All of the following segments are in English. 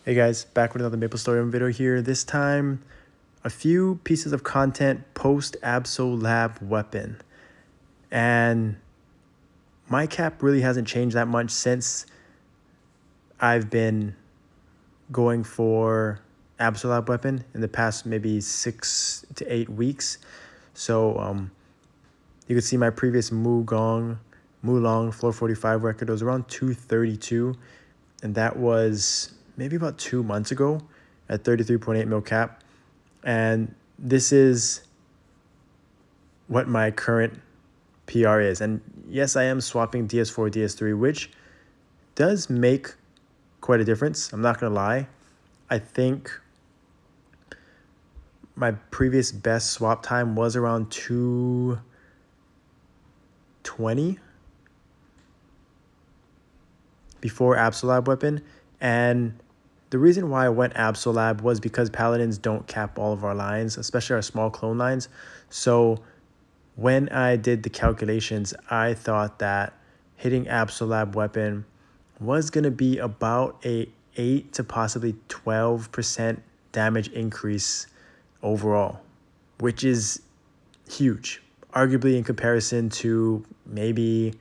Hey guys, back with another Maplestory video here. This time, a few pieces of content post Absolab weapon. And my cap really hasn't changed that much since I've been going for Absolab weapon in the past maybe 6 to 8 weeks. So you can see my previous Mulong floor 45 record was around 232, and that was maybe about 2 months ago at 33.8 mil cap. And this is what my current PR is. And yes, I am swapping DS4, DS3, which does make quite a difference. I'm not going to lie. I think my previous best swap time was around 220 before Absolab weapon. And the reason why I went Absolab was because Paladins don't cap all of our lines, especially our small clone lines. So when I did the calculations, I thought that hitting Absolab weapon was going to be about a 8 to possibly 12% damage increase overall, which is huge, arguably in comparison to maybe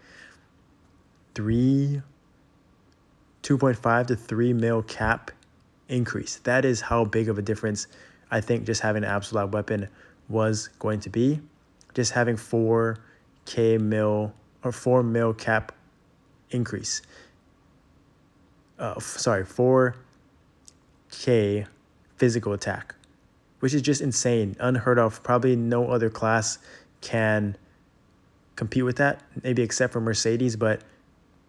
2.5 to 3 mil cap increase. That is how big of a difference I think just having an Absolab weapon was going to be. Just having 4K mil or 4 mil cap increase. 4K physical attack, which is just insane, unheard of. Probably no other class can compete with that, maybe except for Mercedes, but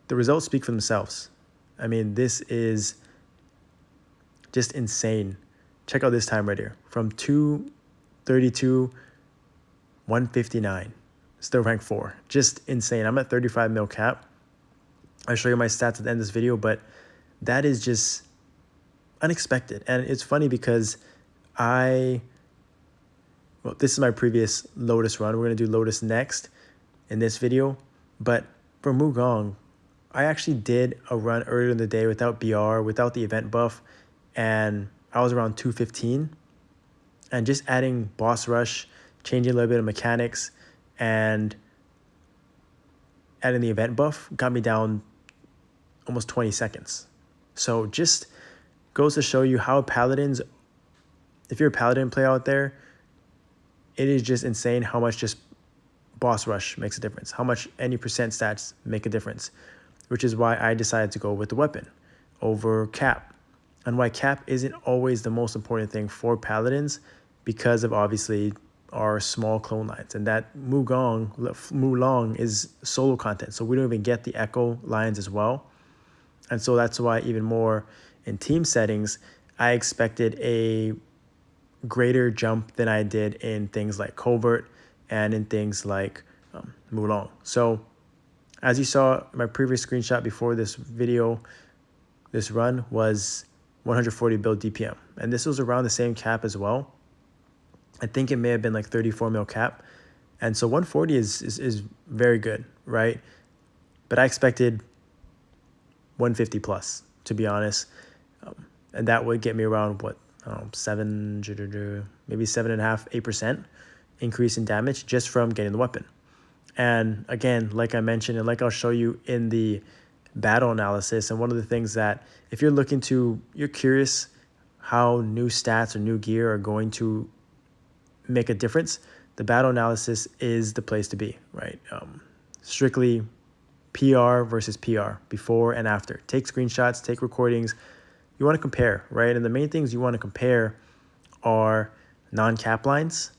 the results speak for themselves. I mean, this is just insane. Check out this time right here. From 232, 159. Still ranked 4. Just insane. I'm at 35 mil cap. I'll show you my stats at the end of this video, but that is just unexpected. And it's funny because this is my previous Lotus run. We're going to do Lotus next in this video. But for Mulong, I actually did a run earlier in the day without BR, without the event buff, and I was around 215. And just adding boss rush, changing a little bit of mechanics, and adding the event buff got me down almost 20 seconds. So just goes to show you how Paladins, if you're a Paladin player out there, it is just insane how much just boss rush makes a difference, how much any percent stats make a difference, which is why I decided to go with the weapon over cap. And why cap isn't always the most important thing for Paladins, because of obviously our small clone lines. And that Mulong is solo content, so we don't even get the echo lines as well. And so that's why even more in team settings, I expected a greater jump than I did in things like Covert and in things like Mulong. So as you saw, my previous screenshot before this video, this run was 140 build DPM. And this was around the same cap as well. I think it may have been like 34 mil cap. And so 140 is very good, right? But I expected 150 plus, to be honest. And that would get me around, what, I don't know, 7.5, 8% increase in damage just from getting the weapon. And again, like I mentioned, and like I'll show you in the battle analysis, and one of the things that if you're you're curious how new stats or new gear are going to make a difference, the battle analysis is the place to be, right? Strictly PR versus PR, before and after. Take screenshots, take recordings. You want to compare, right? And the main things you want to compare are non-cap lines.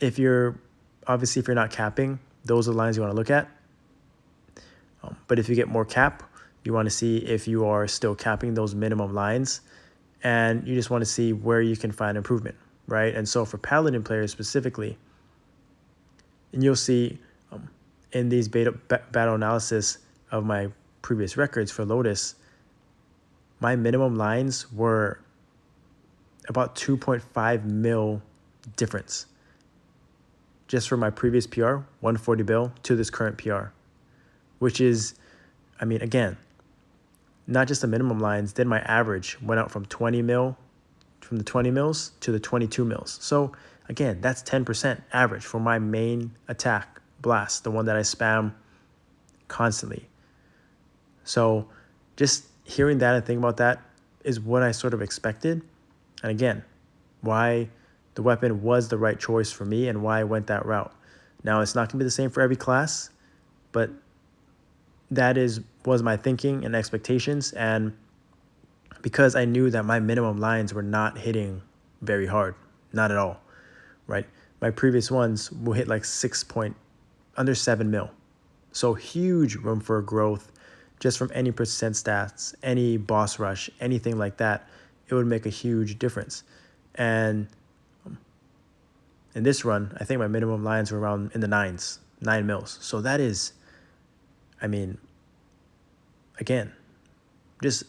If you're not capping, those are the lines you want to look at. But if you get more cap, you want to see if you are still capping those minimum lines, and you just want to see where you can find improvement, right? And so for Paladin players specifically, and you'll see in these battle analysis of my previous records for Lotus, my minimum lines were about 2.5 mil difference just from my previous PR, 140 bill, to this current PR, which is, I mean, again, not just the minimum lines, then my average went out from 20 mil, from the 20 mils to the 22 mils. So again, that's 10% average for my main attack blast, the one that I spam constantly. So just hearing that and thinking about that is what I sort of expected. And again, why the weapon was the right choice for me and why I went that route. Now, it's not going to be the same for every class, but that was my thinking and expectations. And because I knew that my minimum lines were not hitting very hard, not at all, right? My previous ones will hit like under 7 mil. So huge room for growth just from any percent stats, any boss rush, anything like that. It would make a huge difference. And in this run, I think my minimum lines were around in the 9 mils. So that is, I mean, again, just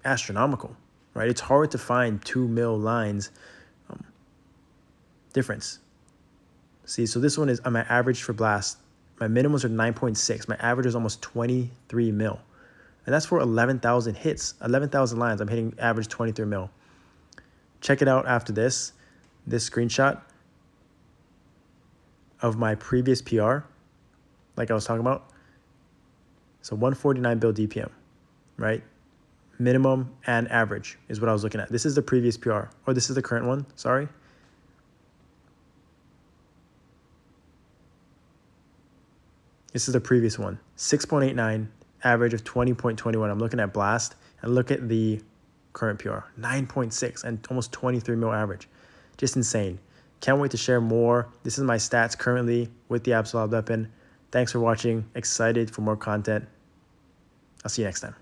astronomical, right? It's hard to find 2 mil lines difference. See, so this one is on my average for blast. My minimums are 9.6. My average is almost 23 mil. And that's for 11,000 hits, 11,000 lines. I'm hitting average 23 mil. Check it out after this screenshot of my previous PR, like I was talking about. So 149 build DPM, right? Minimum and average is what I was looking at. This is the previous PR, or this is the current one, sorry. This is the previous one, 6.89, average of 20.21. I'm looking at blast, and look at the current PR, 9.6 and almost 23 mil average. Just insane. Can't wait to share more. This is my stats currently with the Absolab weapon. Thanks for watching. Excited for more content. I'll see you next time.